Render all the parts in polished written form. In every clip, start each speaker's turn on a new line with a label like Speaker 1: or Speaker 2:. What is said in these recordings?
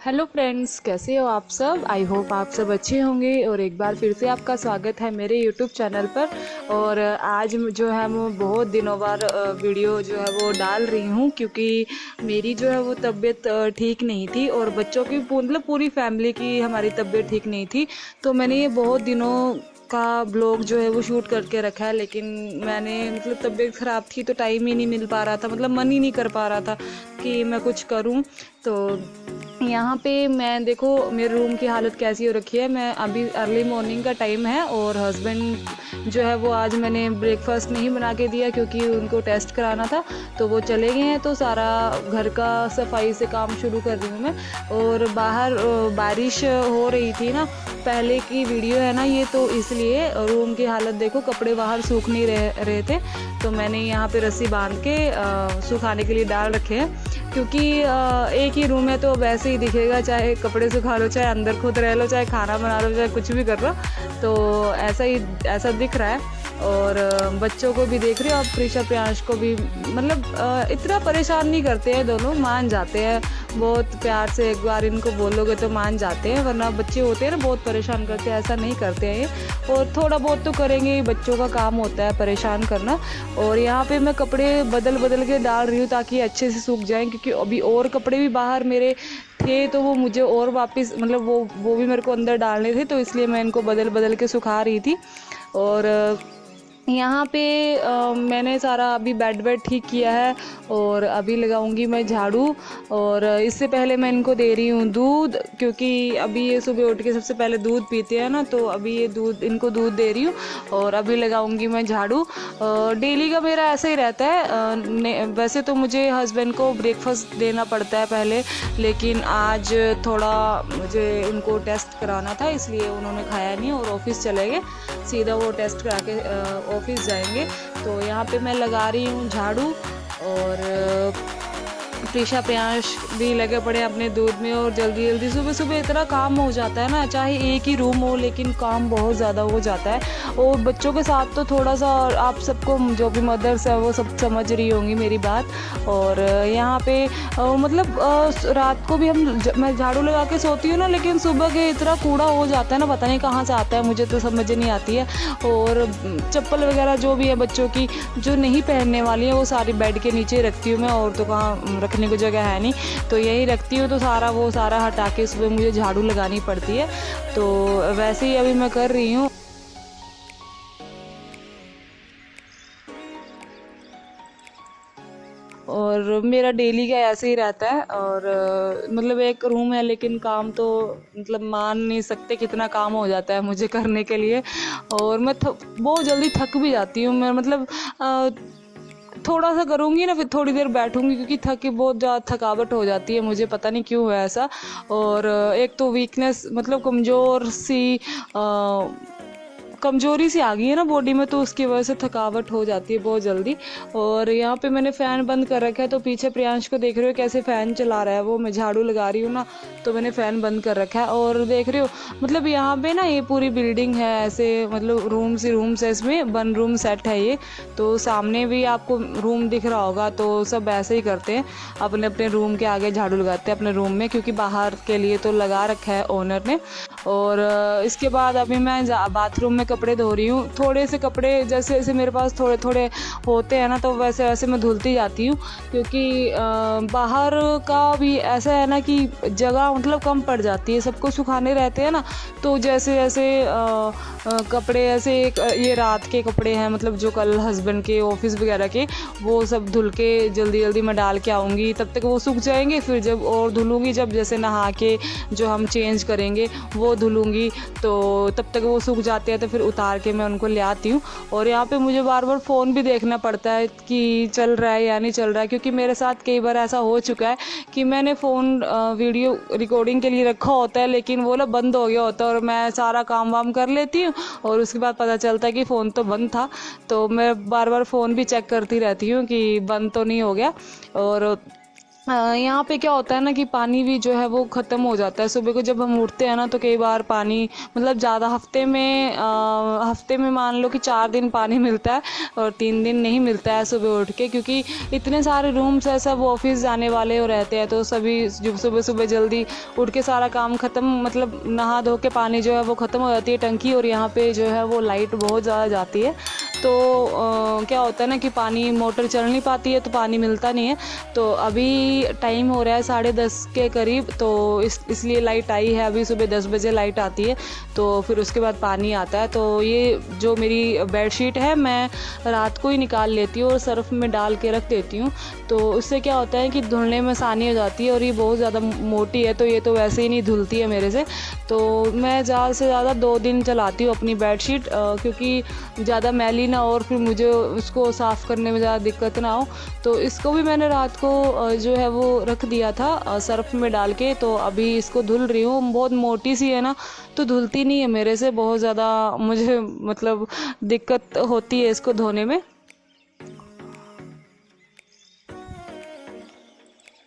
Speaker 1: Hello friends, कैसे हो आप सब। आई होप आप सब अच्छे होंगे और एक बार फिर से आपका स्वागत है मेरे यूट्यूब चैनल पर। और आज जो है मैं बहुत दिनों बाद वीडियो जो है वो डाल रही हूँ, क्योंकि मेरी जो है वो तबीयत ठीक नहीं थी और बच्चों की मतलब पूरी फैमिली की हमारी तबीयत ठीक नहीं थी। तो मैंने ये बहुत दिनों का ब्लॉग जो है वो शूट करके रखा है, लेकिन मैंने मतलब तबीयत ख़राब थी तो टाइम ही नहीं मिल पा रहा था, मतलब मन ही नहीं कर पा रहा था कि मैं कुछ करूं। तो यहाँ पे मैं देखो मेरे रूम की हालत कैसी हो रखी है। मैं अभी अर्ली मॉर्निंग का टाइम है और हस्बैंड जो है वो आज मैंने ब्रेकफास्ट नहीं बना के दिया क्योंकि उनको टेस्ट कराना था, तो वो चले गए हैं। तो सारा घर का सफाई से काम शुरू कर रही हूँ मैं। और बाहर बारिश हो रही थी ना, पहले की वीडियो है ना ये, तो इसलिए रूम की हालत देखो, कपड़े बाहर सूख नहीं रहे थे, तो मैंने यहाँ पे रस्सी बांध के सुखाने के लिए डाल रखे हैं। क्योंकि एक ही रूम है तो वैसे ही दिखेगा, चाहे कपड़े सुखा लो, चाहे अंदर खुद रह लो, चाहे खाना बना लो, चाहे कुछ भी कर लो, तो ऐसा दिख रहा है। और बच्चों को भी देख रहे हो आप, प्रीशा प्रियांश को भी, मतलब इतना परेशान नहीं करते हैं, दोनों मान जाते हैं बहुत प्यार से। एक बार इनको बोलोगे तो मान जाते हैं, वरना बच्चे होते हैं ना बहुत परेशान करते हैं, ऐसा नहीं करते हैं ये। और थोड़ा बहुत तो करेंगे, बच्चों का काम होता है परेशान करना। और यहाँ पे मैं कपड़े बदल बदल के डाल रही हूँ ताकि अच्छे से सूख जाएं, क्योंकि अभी और कपड़े भी बाहर मेरे थे तो वो मुझे और वापस मतलब वो भी मेरे को अंदर डालने थे, तो इसलिए मैं इनको बदल बदल के सुखा रही थी। और यहाँ पे मैंने सारा अभी बेड ठीक किया है और अभी लगाऊंगी मैं झाड़ू। और इससे पहले मैं इनको दे रही हूँ दूध, क्योंकि अभी ये सुबह उठ के सबसे पहले दूध पीते हैं ना, तो अभी ये इनको दूध दे रही हूँ और अभी लगाऊंगी मैं झाड़ू। डेली का मेरा ऐसा ही रहता है। वैसे तो मुझे हस्बैंड को ब्रेकफास्ट देना पड़ता है पहले, लेकिन आज थोड़ा मुझे उनको टेस्ट कराना था, इसलिए उन्होंने खाया नहीं और ऑफिस चले गए, सीधा वो टेस्ट करा के ऑफिस जाएंगे। तो यहाँ पे मैं लगा रही हूँ झाड़ू। और प्रीशा प्रियांश भी लगे पड़े अपने दूध में। और जल्दी जल्दी सुबह सुबह इतना काम हो जाता है ना, चाहे एक ही रूम हो लेकिन काम बहुत ज़्यादा हो जाता है। और बच्चों के साथ तो थोड़ा सा, आप सबको जो भी मदर्स है वो सब समझ रही होंगी मेरी बात। और यहाँ पे मतलब रात को भी मैं झाड़ू लगा के सोती हूँ ना, लेकिन सुबह के इतना कूड़ा हो जाता है ना, पता नहीं कहाँ से आता है, मुझे तो समझ नहीं आती है। और चप्पल वगैरह जो भी है बच्चों की जो नहीं पहनने वाली है वो सारी बेड के नीचे रखती हूँ मैं, और तो कहाँ रखने को जगह है नहीं, तो यही रखती हूँ। तो वो सारा हटा के सुबह मुझे झाड़ू लगानी पड़ती है, तो वैसे ही अभी मैं कर रही हूँ। और मेरा डेली का ऐसे ही रहता है। और मतलब एक रूम है लेकिन काम तो मतलब मान नहीं सकते कितना काम हो जाता है मुझे करने के लिए। और मैं बहुत जल्दी थक भी जाती हूँ मैं, मतलब थोड़ा सा करूँगी ना फिर थोड़ी देर बैठूँगी, क्योंकि बहुत ज़्यादा थकावट हो जाती है मुझे, पता नहीं क्यों है ऐसा। और एक तो वीकनेस, मतलब कमजोरी सी आ गई है ना बॉडी में, तो उसकी वजह से थकावट हो जाती है बहुत जल्दी। और यहाँ पे मैंने फ़ैन बंद कर रखा है, तो पीछे प्रियांश को देख रहे हो कैसे फ़ैन चला रहा है वो, मैं झाड़ू लगा रही हूँ ना, तो मैंने फ़ैन बंद कर रखा है। और देख रहे हो मतलब यहाँ पे ना ये पूरी बिल्डिंग है ऐसे, मतलब रूम्स है, इसमें 1 रूम सेट है ये। तो सामने भी आपको रूम दिख रहा होगा, तो सब ऐसे ही करते हैं, अपने अपने रूम के आगे झाड़ू लगाते हैं अपने रूम में, क्योंकि बाहर के लिए तो लगा रखा है ओनर ने। और इसके बाद अभी मैं बाथरूम में कपड़े धो रही हूँ। थोड़े से कपड़े जैसे जैसे मेरे पास थोड़े थोड़े होते हैं ना, तो वैसे वैसे मैं धुलती जाती हूँ, क्योंकि बाहर का भी ऐसा है ना कि जगह मतलब कम पड़ जाती है, सबको सुखाने रहते हैं ना। तो जैसे जैसे कपड़े ऐसे ये रात के कपड़े हैं, मतलब जो कल हस्बैंड के ऑफिस वगैरह के, वो सब धुल के जल्दी जल्दी मैं डाल के आऊँगी, तब तक वो सूख जाएंगे। फिर जब और धुलूँगी, जब जैसे नहा के जो हम चेंज करेंगे वो धुलूँगी, तो तब तक वो सूख जाते हैं, तो फिर उतार के मैं उनको ले आती हूँ। और यहाँ पे मुझे बार बार फ़ोन भी देखना पड़ता है कि चल रहा है या नहीं चल रहा है, क्योंकि मेरे साथ कई बार ऐसा हो चुका है कि मैंने फ़ोन वीडियो रिकॉर्डिंग के लिए रखा होता है, लेकिन वो ना बंद हो गया होता है, और मैं सारा काम वाम कर लेती हूँ और उसके बाद पता चलता है कि फ़ोन तो बंद था। तो मैं बार बार फ़ोन भी चेक करती रहती हूँ कि बंद तो नहीं हो गया। और यहाँ पे क्या होता है ना कि पानी भी जो है वो ख़त्म हो जाता है सुबह को जब हम उठते हैं ना, तो कई बार पानी मतलब ज़्यादा हफ्ते में मान लो कि 4 दिन पानी मिलता है और 3 दिन नहीं मिलता है सुबह उठ के, क्योंकि इतने सारे रूम्स है, सब ऑफिस जाने वाले हो रहते हैं, तो सभी जो सुबह सुबह जल्दी उठ के सारा काम ख़त्म, मतलब नहा धो के पानी जो है वो ख़त्म हो जाती है टंकी, और यहाँ पे जो है वो लाइट बहुत ज़्यादा जाती है। तो क्या होता है ना कि पानी मोटर चल नहीं पाती है तो पानी मिलता नहीं है। तो अभी टाइम हो रहा है 10:30 के करीब, तो इसलिए लाइट आई है। अभी सुबह 10 बजे लाइट आती है, तो फिर उसके बाद पानी आता है। तो ये जो मेरी बेडशीट है मैं रात को ही निकाल लेती हूँ और सर्फ़ में डाल के रख देती हूँ। तो उससे क्या होता है कि धुलने में आसानी हो जाती है, और ये बहुत ज़्यादा मोटी है तो ये तो वैसे ही नहीं धुलती है मेरे से। तो मैं ज़्यादा से ज़्यादा 2 दिन चलाती हूँ अपनी बेडशीट, क्योंकि ज़्यादा मैली ना हो और फिर मुझे उसको साफ़ करने में ज़्यादा दिक्कत ना हो। तो इसको भी मैंने रात को जो है वो रख दिया था सर्फ़ में डाल के, तो अभी इसको धुल रही हूँ। बहुत मोटी सी है ना, तो धुलती नहीं है मेरे से, बहुत ज़्यादा मुझे मतलब दिक्कत होती है इसको धोने में।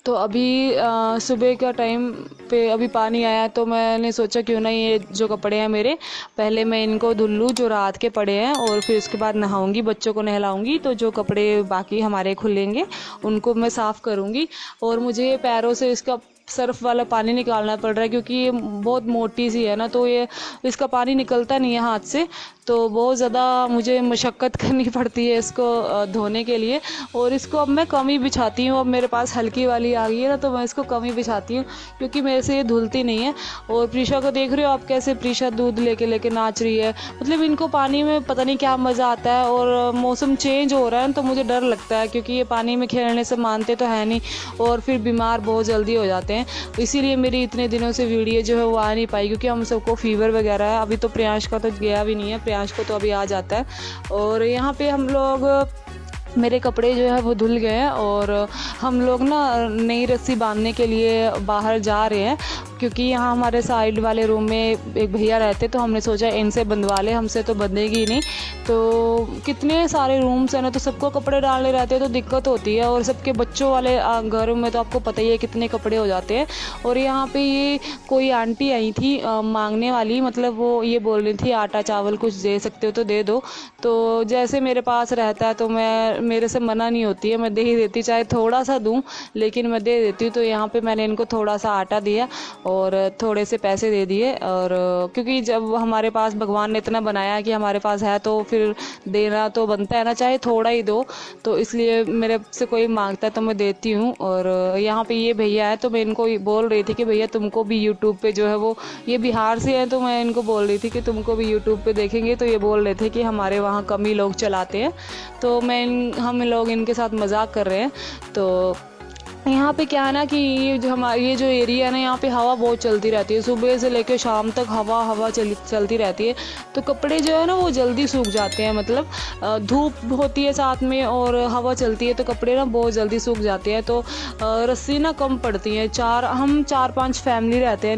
Speaker 1: तो अभी सुबह का टाइम पे अभी पानी आया, तो मैंने सोचा क्यों ना ये जो कपड़े हैं मेरे, पहले मैं इनको धुल लूँ जो रात के पड़े हैं, और फिर उसके बाद नहाऊंगी, बच्चों को नहलाऊंगी, तो जो कपड़े बाकी हमारे खुलेंगे उनको मैं साफ़ करूंगी। और मुझे पैरों से इसका सर्फ़ वाला पानी निकालना पड़ रहा है, क्योंकि ये बहुत मोटी सी है ना, तो ये इसका पानी निकलता नहीं है हाथ से, तो बहुत ज़्यादा मुझे मशक्क़त करनी पड़ती है इसको धोने के लिए। और इसको अब मैं कम ही बिछाती हूँ, अब मेरे पास हल्की वाली आ गई है ना, तो मैं इसको कम ही बिछाती हूँ, क्योंकि मेरे से ये धुलती नहीं है। और प्रीशा को देख रहे हो आप, कैसे प्रीशा दूध लेके लेके नाच रही है, मतलब इनको पानी में पता नहीं क्या मज़ा आता है। और मौसम चेंज हो रहा है तो मुझे डर लगता है, क्योंकि ये पानी में खेलने से मानते तो है नहीं, और फिर बीमार बहुत जल्दी हो जाते हैं। इसीलिए मेरी इतने दिनों से वीडियो जो है वो आ नहीं पाई, क्योंकि हम सबको फीवर वगैरह है। अभी तो प्रियांश का तो गया भी नहीं है, प्रियांश को तो अभी आ जाता है। और यहाँ पे हम लोग, मेरे कपड़े जो है वो धुल गए हैं, और हम लोग ना नई रस्सी बांधने के लिए बाहर जा रहे हैं, क्योंकि यहाँ हमारे साइड वाले रूम में एक भैया रहते, तो हमने सोचा इनसे बंधवा ले, हमसे तो बंधेगी नहीं। तो कितने सारे रूम्स हैं ना, तो सबको कपड़े डालने रहते हैं तो दिक्कत होती है, और सबके बच्चों वाले घरों में तो आपको पता ही है कितने कपड़े हो जाते हैं। और यहाँ पे ये कोई आंटी आई थी मांगने वाली, मतलब वो ये बोल रही थी आटा चावल कुछ दे सकते हो तो दे दो। तो जैसे मेरे पास रहता है तो मेरे से मना नहीं होती है, मैं दे ही देती, चाहे थोड़ा सा दूँ लेकिन मैं दे देती हूँ। तो यहाँ पे मैंने इनको थोड़ा सा आटा दिया और थोड़े से पैसे दे दिए, और क्योंकि जब हमारे पास भगवान ने इतना बनाया है कि हमारे पास है, तो फिर देना तो बनता है ना, चाहे थोड़ा ही दो। तो इसलिए मेरे से कोई मांगता है तो मैं देती हूँ। और यहाँ पे ये भैया है, तो मैं इनको बोल रही थी कि भैया तुमको भी यूट्यूब पे जो है वो, ये बिहार से हैं, तो मैं इनको बोल रही थी कि तुमको भी यूट्यूब पे देखेंगे। तो ये बोल रहे थे कि हमारे वहाँ कम ही लोग चलाते हैं, तो हम लोग इनके साथ मजाक कर रहे हैं। तो यहाँ पे क्या है ना कि ये जो एरिया है ना, यहाँ पे हवा बहुत चलती रहती है, सुबह से लेकर शाम तक हवा चलती रहती है। तो कपड़े जो है ना वो जल्दी सूख जाते हैं, मतलब धूप होती है साथ में और हवा चलती है, तो कपड़े ना बहुत जल्दी सूख जाते हैं। तो रस्सी ना कम पड़ती है। हम 4-5 फैमिली रहते हैं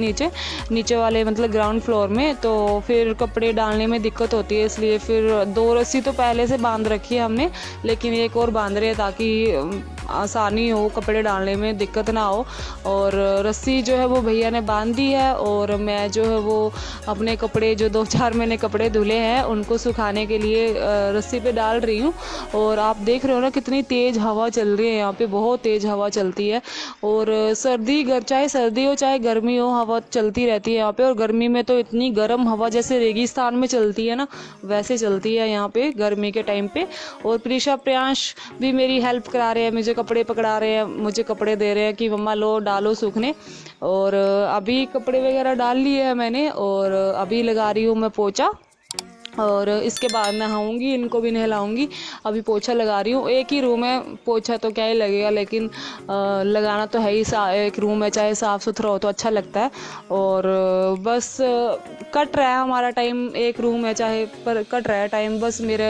Speaker 1: नीचे वाले, मतलब ग्राउंड फ्लोर में, तो फिर कपड़े डालने में दिक्कत होती है, इसलिए फिर 2 रस्सी तो पहले से बांध रखी है हमने, लेकिन एक और बांध रहे हैं ताकि आसानी हो, कपड़े डालने में दिक्कत ना हो। और रस्सी जो है वो भैया ने बांध दी है, और मैं जो है वो अपने कपड़े जो 2-4 मैंने कपड़े धुले हैं उनको सुखाने के लिए रस्सी पे डाल रही हूँ। और आप देख रहे हो ना कितनी तेज़ हवा चल रही है, यहाँ पे बहुत तेज़ हवा चलती है। और चाहे सर्दी हो चाहे गर्मी हो, हवा चलती रहती है यहाँ पे। और गर्मी में तो इतनी गर्म हवा जैसे रेगिस्तान में चलती है ना, वैसे चलती है यहाँ पे गर्मी के टाइम पे। और प्रीशा प्रियांश भी मेरी हेल्प करा रहे हैं, मुझे कपड़े पकड़ा रहे हैं, मुझे कपड़े दे रहे हैं कि मम्मा लो डालो सूखने। और अभी कपड़े वगैरह डाल लिए हैं मैंने, और अभी लगा रही हूँ मैं पोछा, और इसके बाद नहाऊंगी, इनको भी नहलाऊंगी। अभी पोछा लगा रही हूँ। एक ही रूम है, पोछा तो क्या ही लगेगा, लेकिन लगाना तो है ही। एक रूम है, चाहे साफ़ सुथरा हो तो अच्छा लगता है। और बस कट रहा है हमारा टाइम, एक रूम है चाहे, पर कट रहा है टाइम। बस मेरे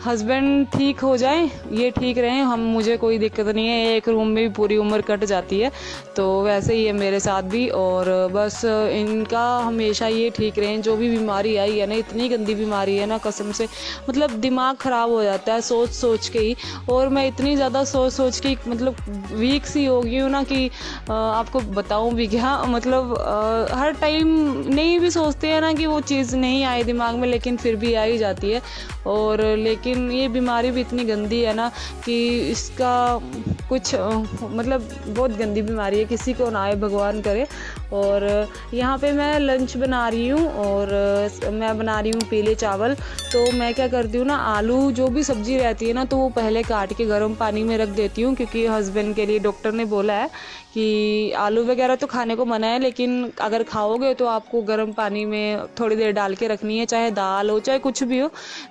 Speaker 1: हस्बैंड ठीक हो जाए, ये ठीक रहें, मुझे कोई दिक्कत नहीं है। एक रूम में भी पूरी उम्र कट जाती है, तो वैसे ही है मेरे साथ भी। और बस इनका हमेशा ये ठीक रहें, जो भी बीमारी आई है ना, इतनी गंदी बीमारी आ रही है ना कसम से, मतलब दिमाग ख़राब हो जाता है सोच सोच के ही। और मैं इतनी ज़्यादा सोच सोच के मतलब वीक सी हो गई हूँ ना कि आपको बताऊँ भी क्या, मतलब हर टाइम नहीं भी सोचते हैं ना कि वो चीज़ नहीं आए दिमाग में, लेकिन फिर भी आ ही जाती है। और लेकिन ये बीमारी भी इतनी गंदी है ना कि इसका कुछ मतलब बहुत गंदी बीमारी है, किसी को ना आए भगवान करे। और यहाँ पे मैं लंच बना रही हूँ और मैं बना रही हूँ पीले चावल। तो मैं क्या करती हूँ ना, आलू जो भी सब्ज़ी रहती है ना तो वो पहले काट के गर्म पानी में रख देती हूँ, क्योंकि हस्बैंड के लिए डॉक्टर ने बोला है कि आलू वगैरह तो खाने को मना है, लेकिन अगर खाओगे तो आपको गर्म पानी में थोड़ी देर डाल के रखनी है, चाहे दाल हो चाहे कुछ भी हो।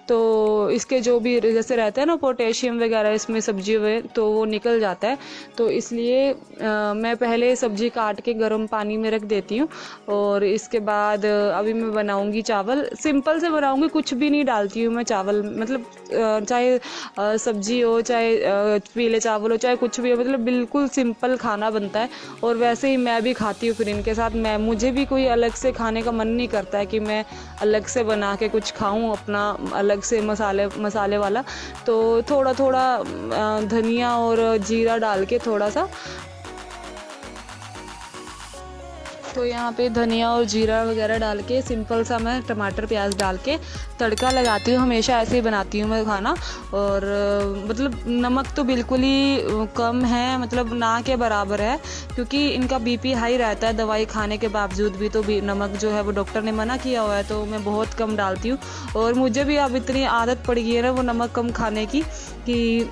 Speaker 1: तो इसके जो भी जैसे रहता है ना पोटेशियम वगैरह इसमें सब्जी में, तो वो निकल जाता है। तो इसलिए मैं पहले सब्जी काट के गर्म पानी में रख देती हूँ। और इसके बाद अभी मैं बनाऊँगी चावल, सिंपल से बनाऊँगी, कुछ भी नहीं डालती हूँ मैं चावल, मतलब चाहे सब्जी हो चाहे पीले चावल हो चाहे कुछ भी हो, मतलब बिल्कुल सिंपल खाना बनता है। और वैसे ही मैं भी खाती हूँ फिर इनके साथ, मुझे भी कोई अलग से खाने का मन नहीं करता है कि मैं अलग से बना के कुछ खाऊं अपना अलग से मसाले वाला। तो थोड़ा थोड़ा धनिया और जीरा डाल के थोड़ा सा, तो यहाँ पे धनिया और जीरा वगैरह डाल के सिंपल सा मैं टमाटर प्याज डाल के तड़का लगाती हूँ। हमेशा ऐसे ही बनाती हूँ मैं खाना। और मतलब नमक तो बिल्कुल ही कम है, मतलब ना के बराबर है, क्योंकि इनका बीपी हाई रहता है दवाई खाने के बावजूद भी। तो नमक जो है वो डॉक्टर ने मना किया हुआ है, तो मैं बहुत कम डालती हूँ। और मुझे भी अब इतनी आदत पड़ गई है ना वो नमक कम खाने की कि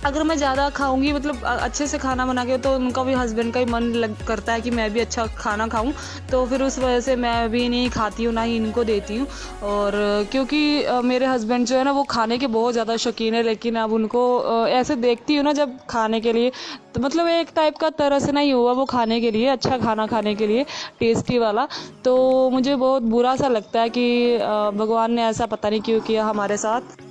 Speaker 1: अगर मैं ज़्यादा खाऊंगी, मतलब अच्छे से खाना बना के, तो उनका भी हस्बैंड का ही मन करता है कि मैं भी अच्छा खाना खाऊं। तो फिर उस वजह से मैं भी नहीं खाती हूँ, ना ही इनको देती हूँ। और क्योंकि मेरे हस्बैंड जो है ना वो खाने के बहुत ज़्यादा शौकीन है, लेकिन अब उनको ऐसे देखती हूँ ना जब खाने के लिए, तो मतलब एक टाइप का तरसना ही हुआ वो खाने के लिए, अच्छा खाना खाने के लिए, टेस्टी वाला। तो मुझे बहुत बुरा सा लगता है कि भगवान ने ऐसा पता नहीं क्यों किया हमारे साथ।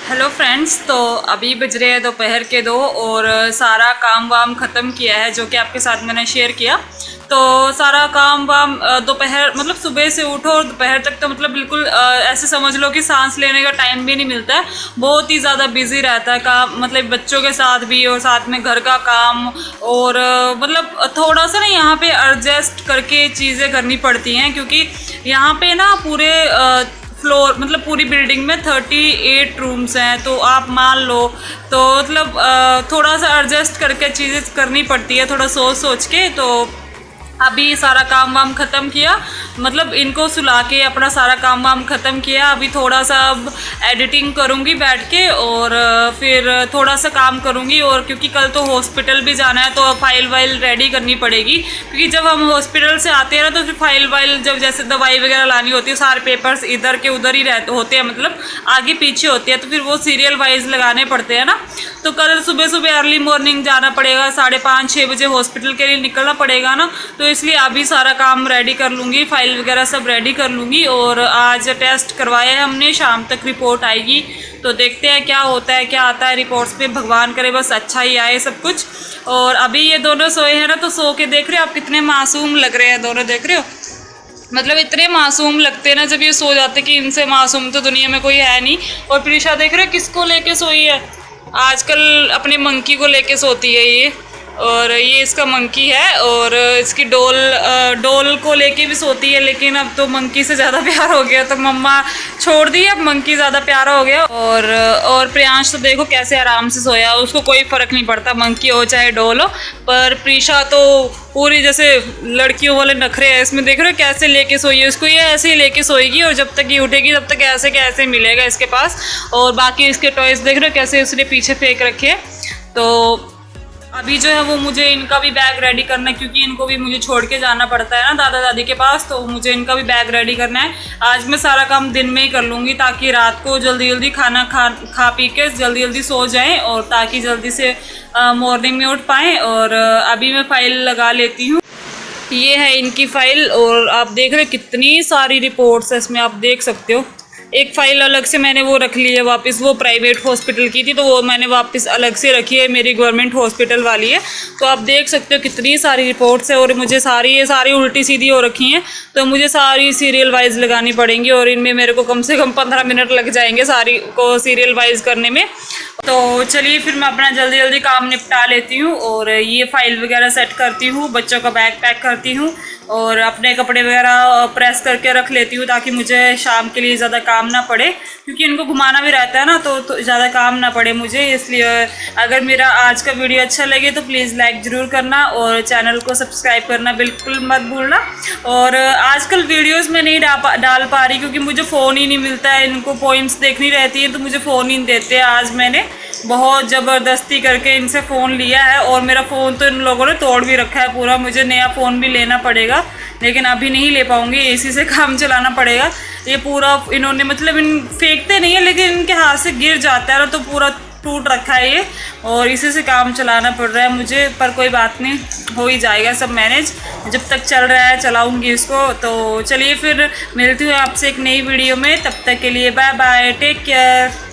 Speaker 2: हेलो फ्रेंड्स, तो अभी बज रहे हैं दोपहर के 2 और सारा काम वाम ख़त्म किया है जो कि आपके साथ मैंने शेयर किया। तो सारा काम वाम दोपहर मतलब सुबह से उठो और दोपहर तक तो मतलब बिल्कुल ऐसे समझ लो कि सांस लेने का टाइम भी नहीं मिलता है। बहुत ही ज़्यादा बिजी रहता है काम, मतलब बच्चों के साथ भी और साथ में घर का काम। और मतलब थोड़ा सा ना यहाँ पे एडजस्ट करके चीज़ें करनी पड़ती हैं, क्योंकि यहाँ पे ना पूरे फ्लोर मतलब पूरी बिल्डिंग में 38 रूम्स हैं। तो आप मान लो तो मतलब थोड़ा सा एडजस्ट करके चीज़ें करनी पड़ती है, थोड़ा सोच सोच के। तो अभी सारा काम वाम ख़त्म किया, मतलब इनको सुला के अपना सारा काम वाम ख़त्म किया। अभी थोड़ा सा अब एडिटिंग करूँगी बैठ के, और फिर थोड़ा सा काम करूँगी। और क्योंकि कल तो हॉस्पिटल भी जाना है तो फाइल वाइल रेडी करनी पड़ेगी, क्योंकि जब हम हॉस्पिटल से आते हैं ना तो फिर फाइल वाइल जब जैसे दवाई वगैरह लानी होती है, सारे पेपर्स इधर के उधर ही रहते होते हैं, मतलब आगे पीछे होते हैं, तो फिर वो सीरियल वाइज लगाने पड़ते हैं ना। तो कल सुबह सुबह अर्ली मॉर्निंग जाना पड़ेगा, 5:30-6 बजे हॉस्पिटल के लिए निकलना पड़ेगा ना। तो इसलिए अभी सारा काम रेडी कर लूँगी, फाइल वगैरह सब रेडी कर लूँगी। और आज टेस्ट करवाया है हमने, शाम तक रिपोर्ट आएगी, तो देखते हैं क्या होता है क्या आता है रिपोर्ट्स पे। भगवान करे बस अच्छा ही आए सब कुछ। और अभी ये दोनों सोए हैं ना, तो सो के देख रहे हो आप कितने मासूम लग रहे हैं दोनों, देख रहे हो, मतलब इतने मासूम लगते हैं ना जब ये सो जाते कि इनसे मासूम तो दुनिया में कोई है नहीं। और प्रीशा देख रहे हो किसको लेके सोई है, आजकल अपने मंकी को लेके सोती है ये। और ये इसका मंकी है, और इसकी डोल को लेके भी सोती है, लेकिन अब तो मंकी से ज़्यादा प्यार हो गया तो मम्मा छोड़ दी, अब मंकी ज़्यादा प्यारा हो गया। और प्रियांश तो देखो कैसे आराम से सोया, उसको कोई फ़र्क नहीं पड़ता मंकी हो चाहे डोल हो। पर प्रीशा तो पूरी जैसे लड़कियों वाले नखरे हैं इसमें, देख रहे हो कैसे लेके सोई है, उसको ये ऐसे ही लेके सोएगी, और जब तक ये उठेगी तब तक ऐसे के ऐसे मिलेगा इसके पास। और बाकी इसके टॉयज़ देख रहे हो कैसे उसने पीछे फेंक रखे हैं। तो अभी जो है वो मुझे इनका भी बैग रेडी करना है, क्योंकि इनको भी मुझे छोड़ के जाना पड़ता है ना दादा दादी के पास, तो मुझे इनका भी बैग रेडी करना है। आज मैं सारा काम दिन में ही कर लूँगी, ताकि रात को जल्दी जल्दी खाना खा पी के जल्दी जल्दी सो जाएं, और ताकि जल्दी से मॉर्निंग में उठ पाएँ। और अभी मैं फाइल लगा लेती हूँ। ये है इनकी फ़ाइल और आप देख रहे हो कितनी सारी रिपोर्ट्स है इसमें, आप देख सकते हो। एक फ़ाइल अलग से मैंने वो रख ली है वापस, वो प्राइवेट हॉस्पिटल की थी तो वो मैंने वापस अलग से रखी है, मेरी गवर्नमेंट हॉस्पिटल वाली है। तो आप देख सकते हो कितनी सारी रिपोर्ट्स है और मुझे ये सारी उल्टी सीधी हो रखी हैं, तो मुझे सारी सीरियल वाइज लगानी पड़ेंगी और इनमें मेरे को कम से कम 15 मिनट लग जाएंगे सारी को सीरियल वाइज करने में। तो चलिए फिर मैं अपना जल्दी जल्दी काम निपटा लेती हूँ और ये फ़ाइल वगैरह सेट करती हूँ, बच्चों का बैग पैक करती हूँ और अपने कपड़े वगैरह प्रेस करके रख लेती हूँ ताकि मुझे शाम के लिए ज़्यादा काम ना पड़े, क्योंकि इनको घुमाना भी रहता है ना, तो ज़्यादा काम ना पड़े मुझे। इसलिए अगर मेरा आज का वीडियो अच्छा लगे तो प्लीज़ लाइक ज़रूर करना और चैनल को सब्सक्राइब करना बिल्कुल मत भूलना। और आजकल वीडियोज़ में नहीं डाल पा रही क्योंकि मुझे फ़ोन ही नहीं मिलता है, इनको पोइम्स देखनी रहती है तो मुझे फ़ोन ही नहीं देते। आज मैंने बहुत ज़बरदस्ती करके इनसे फ़ोन लिया है और मेरा फ़ोन तो इन लोगों ने तोड़ भी रखा है पूरा, मुझे नया फ़ोन भी लेना पड़ेगा, लेकिन अभी नहीं ले पाऊँगी, इसी से काम चलाना पड़ेगा। ये पूरा इन्होंने मतलब इन फेंकते नहीं है लेकिन इनके हाथ से गिर जाता है ना, तो पूरा टूट रखा है ये और इसी से काम चलाना पड़ रहा है मुझे, पर कोई बात नहीं, हो ही जाएगा सब मैनेज, जब तक चल रहा है चलाऊंगी इसको। तो चलिए फिर मिलती हूँ आपसे एक नई वीडियो में, तब तक के लिए बाय बाय, टेक केयर।